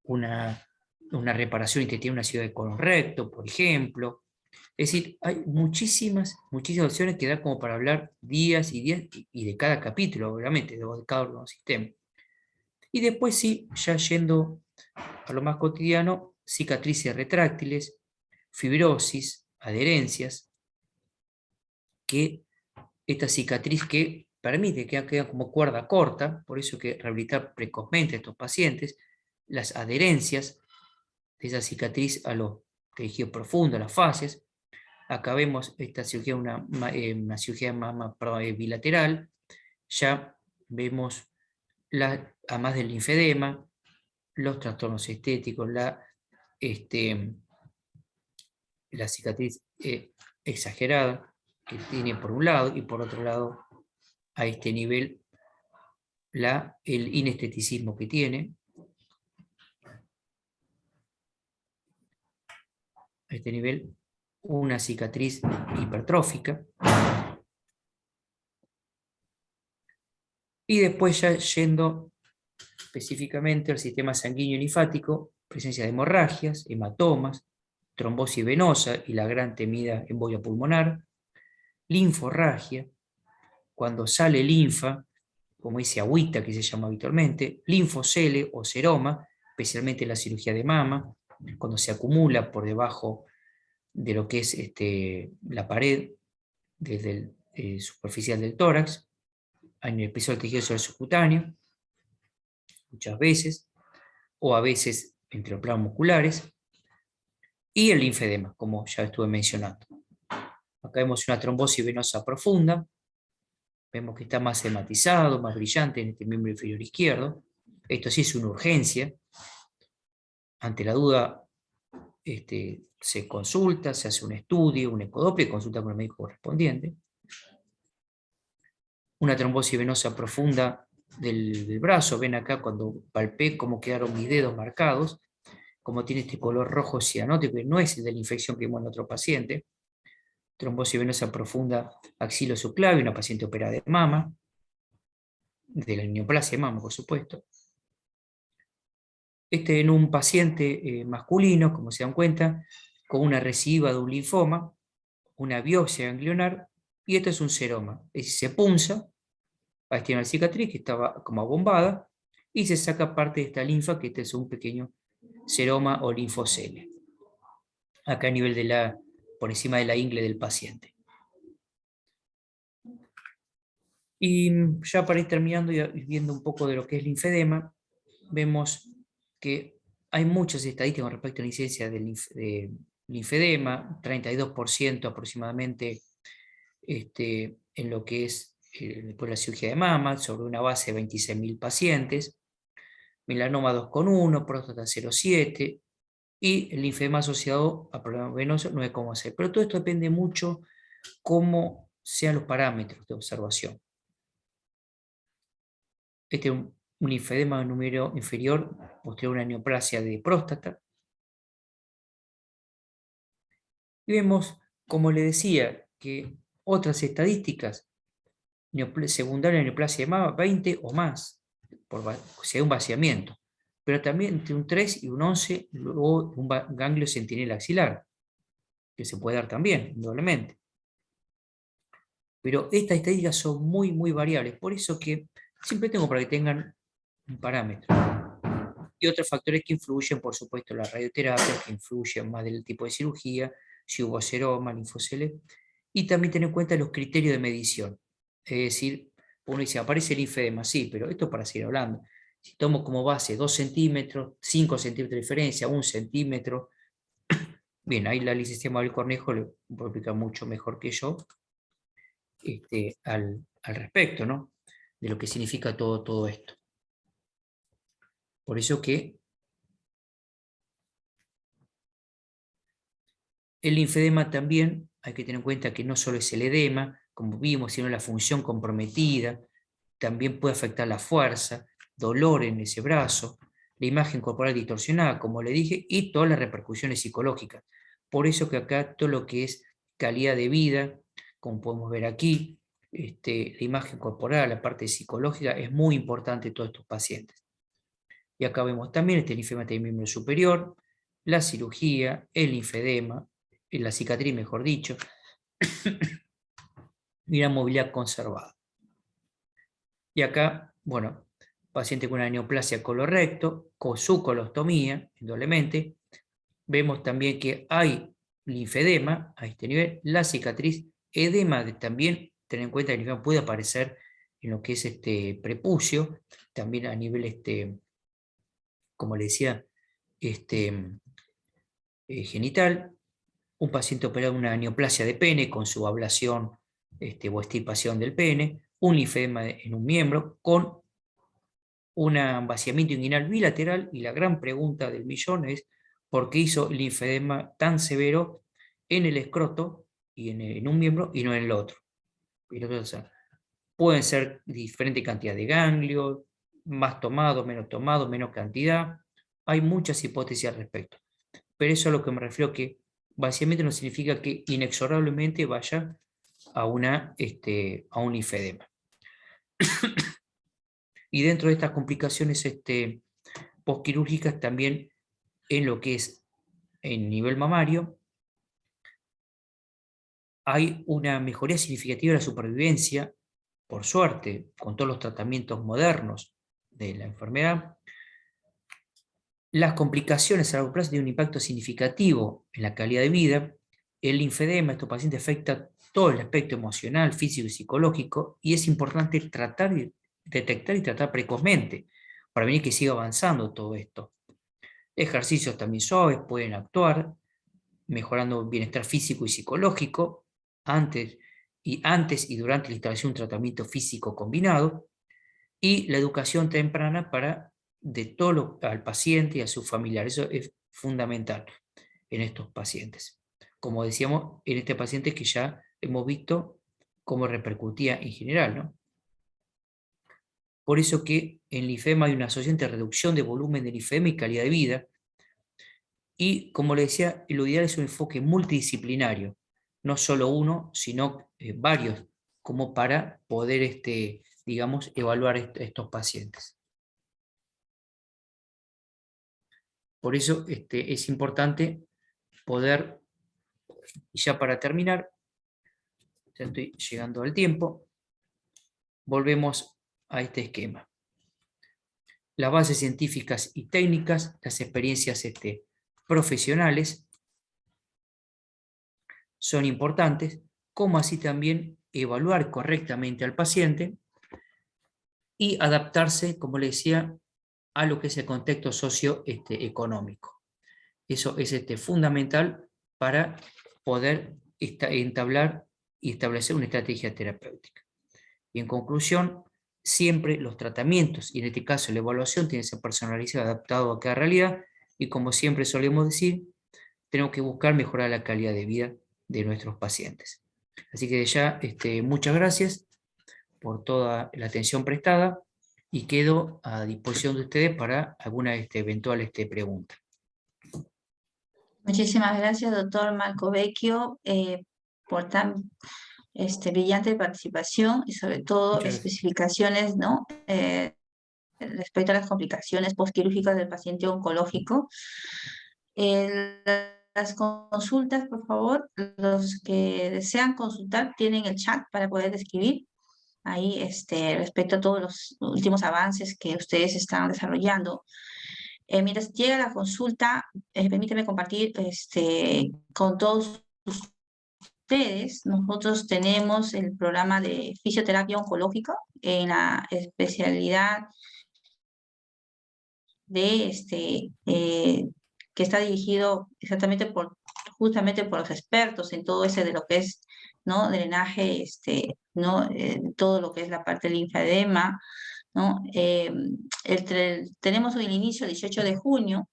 una reparación intestinal, una ciudad de colon recto, por ejemplo. Es decir, hay muchísimas opciones que da como para hablar días y días, y de cada capítulo, obviamente, de cada uno de los sistemas. Y después sí, ya yendo a lo más cotidiano, cicatrices retráctiles, fibrosis, adherencias, que esta cicatriz que permite que quede como cuerda corta, por eso hay que rehabilitar precozmente a estos pacientes, las adherencias de esa cicatriz a los tejidos profundos, a las fases. Acá vemos esta cirugía, una cirugía bilateral, ya vemos, además del linfedema, los trastornos estéticos, la cicatriz exagerada que tiene por un lado, y por otro lado, a este nivel, el inesteticismo que tiene. A este nivel, una cicatriz hipertrófica. Y después ya yendo específicamente al sistema sanguíneo linfático, presencia de hemorragias, hematomas, trombosis venosa y la gran temida embolia pulmonar, linforragia, cuando sale linfa, como ese agüita que se llama habitualmente, linfocele o seroma, especialmente en la cirugía de mama, cuando se acumula por debajo de lo que es la pared desde el superficial del tórax, en el piso del tejido subcutáneo, muchas veces, o a veces entre los planos musculares, y el linfedema, como ya estuve mencionando. Acá vemos una trombosis venosa profunda, vemos que está más hematizado, más brillante en este miembro inferior izquierdo. Esto sí es una urgencia. Ante la duda, se consulta, se hace un estudio, un ecodoppler, consulta con el médico correspondiente. Una trombosis venosa profunda del brazo, ven acá cuando palpé cómo quedaron mis dedos marcados, como tiene este color rojo cianótico, que no es el de la infección que vimos en otro paciente. Trombosis venosa profunda axilo-subclavia, una paciente operada de mama, de la neoplasia de mama, por supuesto. En un paciente masculino, como se dan cuenta, con una recidiva de un linfoma, una biopsia ganglionar, y esto es un seroma. Es decir, se punza, ahí tiene una cicatriz que estaba como abombada, y se saca parte de esta linfa, que este es un pequeño seroma o linfocele, acá a nivel de por encima de la ingle del paciente. Y ya para ir terminando y viendo un poco de lo que es linfedema, vemos que hay muchas estadísticas con respecto a la incidencia de linfedema, 32% aproximadamente en lo que es después la cirugía de mama, sobre una base de 26.000 pacientes, melanoma 2,1, próstata 0,7 y el linfedema asociado a problemas venosos 9,6. Pero todo esto depende mucho cómo sean los parámetros de observación. Este es un linfedema de número inferior, posterior a una neoplasia de próstata. Y vemos, como le decía, que otras estadísticas, secundaria neoplasia de mama, 20 o más, si hay un vaciamiento, pero también entre un 3 y un 11, luego un ganglio centinela axilar, que se puede dar también, indudablemente. Pero estas estadísticas son muy, muy variables, por eso que siempre tengo para que tengan un parámetro. Y otros factores que influyen, por supuesto, la radioterapia, que influyen más del tipo de cirugía, si hubo seroma, linfocele, y también tener en cuenta los criterios de medición. Es decir, uno dice, aparece el linfedema, sí, pero esto para seguir hablando. Si tomo como base 2 centímetros, 5 centímetros de diferencia, 1 centímetro, bien, ahí la licenciada Mabel Cornejo lo puede explicar mucho mejor que yo al respecto, ¿no? De lo que significa todo esto. Por eso que el linfedema también hay que tener en cuenta que no solo es el edema, como vimos, sino la función comprometida, también puede afectar la fuerza, dolor en ese brazo, la imagen corporal distorsionada, como le dije, y todas las repercusiones psicológicas. Por eso que acá todo lo que es calidad de vida, como podemos ver aquí, la imagen corporal, la parte psicológica, es muy importante en todos estos pacientes. Y acá vemos también este linfedema del miembro superior, la cirugía, el linfedema, la cicatriz mejor dicho, y la movilidad conservada. Y acá, bueno, paciente con una neoplasia colorecto, con su colostomía, indudablemente, vemos también que hay linfedema a este nivel, la cicatriz, edema también, tener en cuenta que el linfedema puede aparecer en lo que es prepucio, también a nivel, como le decía, genital. Un paciente operado de una neoplasia de pene con su ablación o extirpación del pene, un linfedema en un miembro con un vaciamiento inguinal bilateral, y la gran pregunta del millón es ¿por qué hizo el linfedema tan severo en el escroto y en un miembro y no en el otro? O sea, pueden ser diferente cantidad de ganglios, más tomado, menos cantidad. Hay muchas hipótesis al respecto. Pero eso es a lo que me refiero, que vaciamiento no significa que inexorablemente vaya a un linfedema. Y dentro de estas complicaciones postquirúrgicas, también en lo que es en nivel mamario, hay una mejoría significativa de la supervivencia, por suerte, con todos los tratamientos modernos de la enfermedad. Las complicaciones a largo plazo tienen un impacto significativo en la calidad de vida. El linfedema, estos pacientes, afecta todo el aspecto emocional, físico y psicológico, y es importante detectar y tratar precozmente para venir que siga avanzando todo esto. Ejercicios también suaves pueden actuar, mejorando el bienestar físico y psicológico antes y durante la instalación de un tratamiento físico combinado, y la educación temprana de todo al paciente y a sus familiares. Eso es fundamental. en estos pacientes. Como decíamos, en este paciente que ya hemos visto cómo repercutía en general, ¿no? Por eso que en linfedema hay una asociación de reducción de volumen de linfedema y calidad de vida. Y como le decía, lo ideal es un enfoque multidisciplinario, no solo uno, sino varios, como para poder, digamos, evaluar estos pacientes. Por eso es importante poder, y ya para terminar, ya estoy llegando al tiempo, volvemos a este esquema. Las bases científicas y técnicas, las experiencias profesionales son importantes, como así también evaluar correctamente al paciente y adaptarse, como le decía, a lo que es el contexto socioeconómico. Eso es fundamental para poder entablar y establecer una estrategia terapéutica. Y en conclusión, siempre los tratamientos, y en este caso la evaluación, tiene que ser personalizado, adaptado a cada realidad, y como siempre solemos decir, tenemos que buscar mejorar la calidad de vida de nuestros pacientes. Así que ya muchas gracias por toda la atención prestada y quedo a disposición de ustedes para alguna eventual pregunta. Muchísimas gracias, doctor Marco Vecchio, por tan brillante participación y sobre todo Muchas gracias. especificaciones, ¿no? Respecto a las complicaciones postquirúrgicas del paciente oncológico. Las consultas, por favor, los que desean consultar tienen el chat para poder escribir ahí respecto a todos los últimos avances que ustedes están desarrollando. Mientras llega la consulta, permíteme compartir con todos ustedes. Nosotros tenemos el programa de fisioterapia oncológica en la especialidad de que está dirigido exactamente justamente por los expertos en todo ese de lo que es, ¿no? Drenaje, ¿no? Todo lo que es la parte del linfedema, ¿no? Tenemos el inicio el 18 de junio,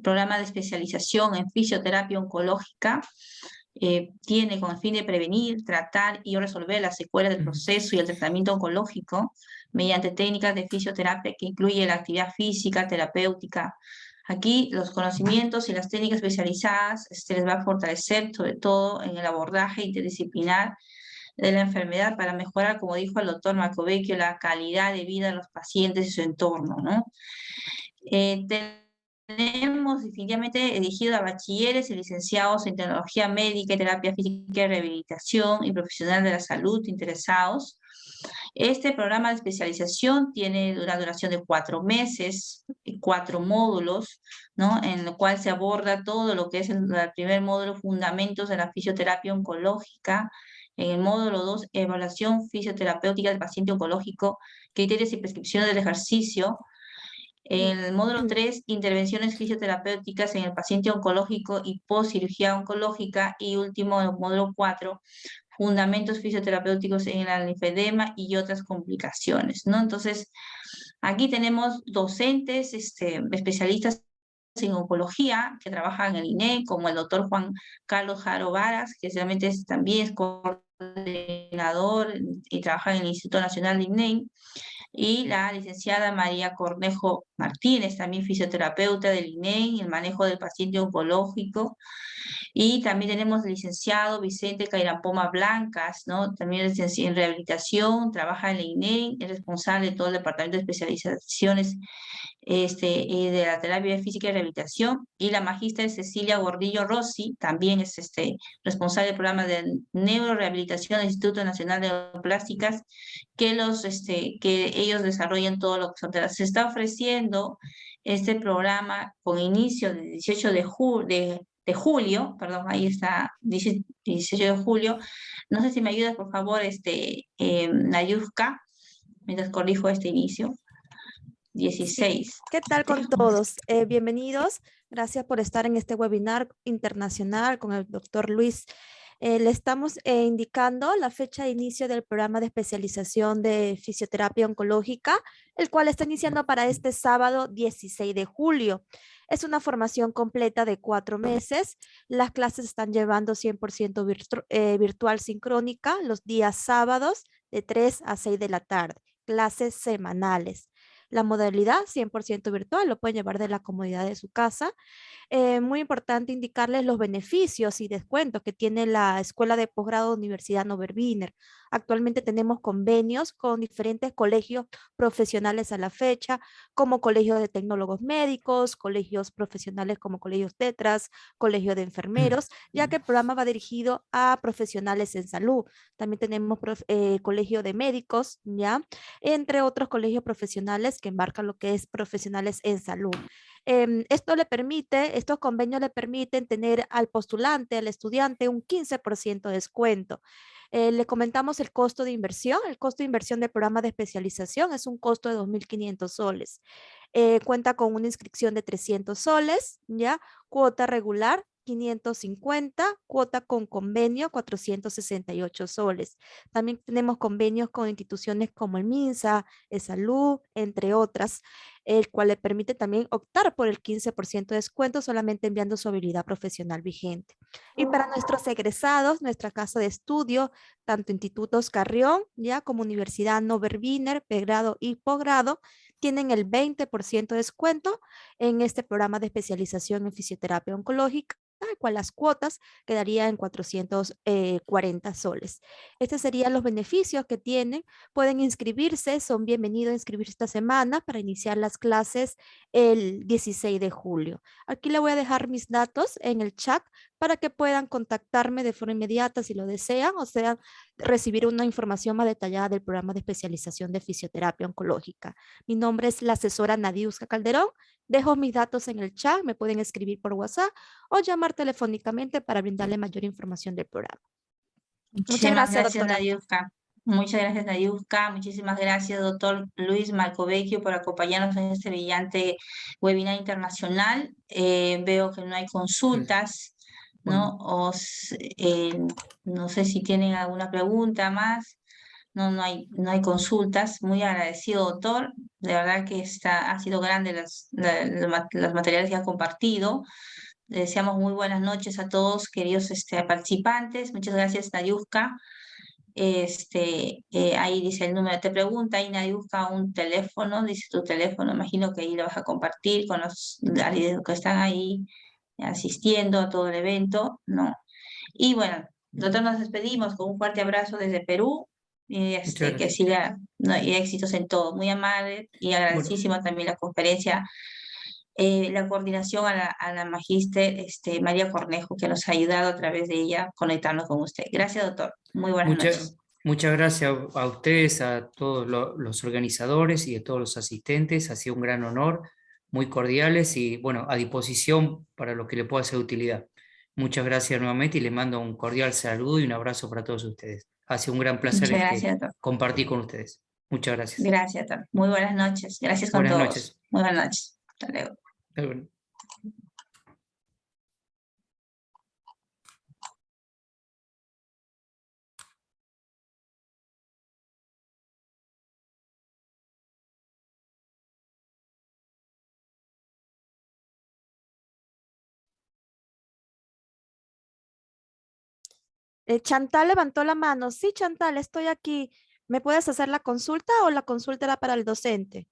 programa de especialización en fisioterapia oncológica. Tiene con el fin de prevenir, tratar y resolver las secuelas del proceso y el tratamiento oncológico mediante técnicas de fisioterapia que incluye la actividad física, terapéutica. Aquí los conocimientos y las técnicas especializadas se les va a fortalecer sobre todo en el abordaje interdisciplinar de la enfermedad para mejorar, como dijo el doctor Marco Vecchio, la calidad de vida de los pacientes y su entorno, ¿no? Tenemos definitivamente dirigido a bachilleres y licenciados en tecnología médica, terapia física y rehabilitación y profesional de la salud interesados. Este programa de especialización tiene una duración de 4 meses, 4 módulos, ¿no? En el cual se aborda todo lo que es el primer módulo, fundamentos de la fisioterapia oncológica. En el módulo 2, evaluación fisioterapéutica del paciente oncológico, criterios y prescripciones del ejercicio. En el módulo 3, intervenciones fisioterapéuticas en el paciente oncológico y postcirugía oncológica. Y último, el módulo 4, fundamentos fisioterapéuticos en el linfedema y otras complicaciones, ¿no? Entonces, aquí tenemos docentes, especialistas en oncología que trabajan en el INEM, como el doctor Juan Carlos Jaro Varas, que realmente también es coordinador y trabaja en el Instituto Nacional de INEM, y la licenciada María Cornejo Martínez, también fisioterapeuta del INEM, el manejo del paciente oncológico. Y también tenemos el licenciado Vicente Cairampoma Blancas, ¿no? También licenciado en rehabilitación, trabaja en la INEM, es responsable de todo el departamento de especializaciones de la terapia física y rehabilitación. Y la magíster Cecilia Gordillo Rossi, también es responsable del programa de neurorehabilitación del Instituto Nacional de Neoplásticas, que ellos desarrollan todo lo que son. Se está ofreciendo este programa con inicio del 18 de julio, perdón, ahí está, dice 18 de julio. No sé si me ayudas, por favor, Nayuska, mientras corrijo este inicio. 16. Sí. ¿Qué tal con todos? Bienvenidos. Gracias por estar en este webinar internacional con el doctor Luis Le estamos indicando la fecha de inicio del programa de especialización de fisioterapia oncológica, el cual está iniciando para este sábado 16 de julio. Es una formación completa de 4 meses. Las clases están llevando 100% virtual sincrónica los días sábados de 3 a 6 de la tarde. Clases semanales. La modalidad 100% virtual lo pueden llevar de la comodidad de su casa. Muy importante indicarles los beneficios y descuentos que tiene la Escuela de Posgrado Universidad Norbert Wiener. Actualmente tenemos convenios con diferentes colegios profesionales a la fecha, como colegios de tecnólogos médicos, colegios profesionales como colegios tetras, colegio de enfermeros, ya que el programa va dirigido a profesionales en salud. También tenemos colegio de médicos, ¿ya? Entre otros colegios profesionales que embarcan lo que es profesionales en salud. Estos convenios le permiten tener al postulante, al estudiante, un 15% de descuento. Le comentamos el costo de inversión. El costo de inversión del programa de especialización es un costo de 2.500 soles. Cuenta con una inscripción de 300 soles, ¿ya? Cuota regular 550, cuota con convenio 468 soles. También tenemos convenios con instituciones como el MINSA, el Salud, entre otras, el cual le permite también optar por el 15% de descuento solamente enviando su habilidad profesional vigente. Y para nuestros egresados, nuestra casa de estudio, tanto Institutos Carrión, ya como Universidad Norbert Wiener, pregrado y posgrado, tienen el 20% de descuento en este programa de especialización en fisioterapia oncológica, el cual las cuotas quedarían en 440 soles. Estos serían los beneficios que tienen. Pueden inscribirse, son bienvenidos a inscribirse esta semana para iniciar las clases el 16 de julio. Aquí le voy a dejar mis datos en el chat para que puedan contactarme de forma inmediata si lo desean, o sea, recibir una información más detallada del programa de especialización de fisioterapia oncológica. Mi nombre es la asesora Nadiuska Calderón. Dejo mis datos en el chat, me pueden escribir por WhatsApp o llamar telefónicamente para brindarle mayor información del programa. Muchas Muchísimas gracias, gracias, doctora. Nadiuska. Muchas gracias, Nadiuska. Muchísimas gracias, doctor Luis Marcovecchio, por acompañarnos en este brillante webinar internacional. Veo que no hay consultas, ¿no? No sé si tienen alguna pregunta más. No hay consultas. Muy agradecido, doctor. De verdad que ha sido grande los materiales que ha compartido. Le deseamos muy buenas noches a todos, queridos participantes. Muchas gracias, Nadiuska. Ahí dice el número, te pregunta, ahí Nadiuska, un teléfono, dice tu teléfono, imagino que ahí lo vas a compartir con los que están ahí asistiendo a todo el evento, ¿no? Y bueno, nosotros nos despedimos con un fuerte abrazo desde Perú, y que siga, ¿no? Y éxitos en todo. Muy amable y agradecidísima también la conferencia, la coordinación a la magíster María Cornejo, que nos ha ayudado a través de ella conectarnos con usted. Gracias, doctor. Muy buenas noches. Muchas gracias a ustedes, a todos los organizadores y a todos los asistentes. Ha sido un gran honor, muy cordiales y bueno, a disposición para lo que le pueda ser de utilidad. Muchas gracias nuevamente y les mando un cordial saludo y un abrazo para todos ustedes. Ha sido un gran placer compartir con ustedes. Muchas gracias. Gracias, doctor. Muy buenas noches. Gracias con todos. Buenas noches. Muy buenas noches. Hasta luego. Hasta luego. Chantal levantó la mano. Sí, Chantal, estoy aquí. ¿Me puedes hacer la consulta o la consulta era para el docente?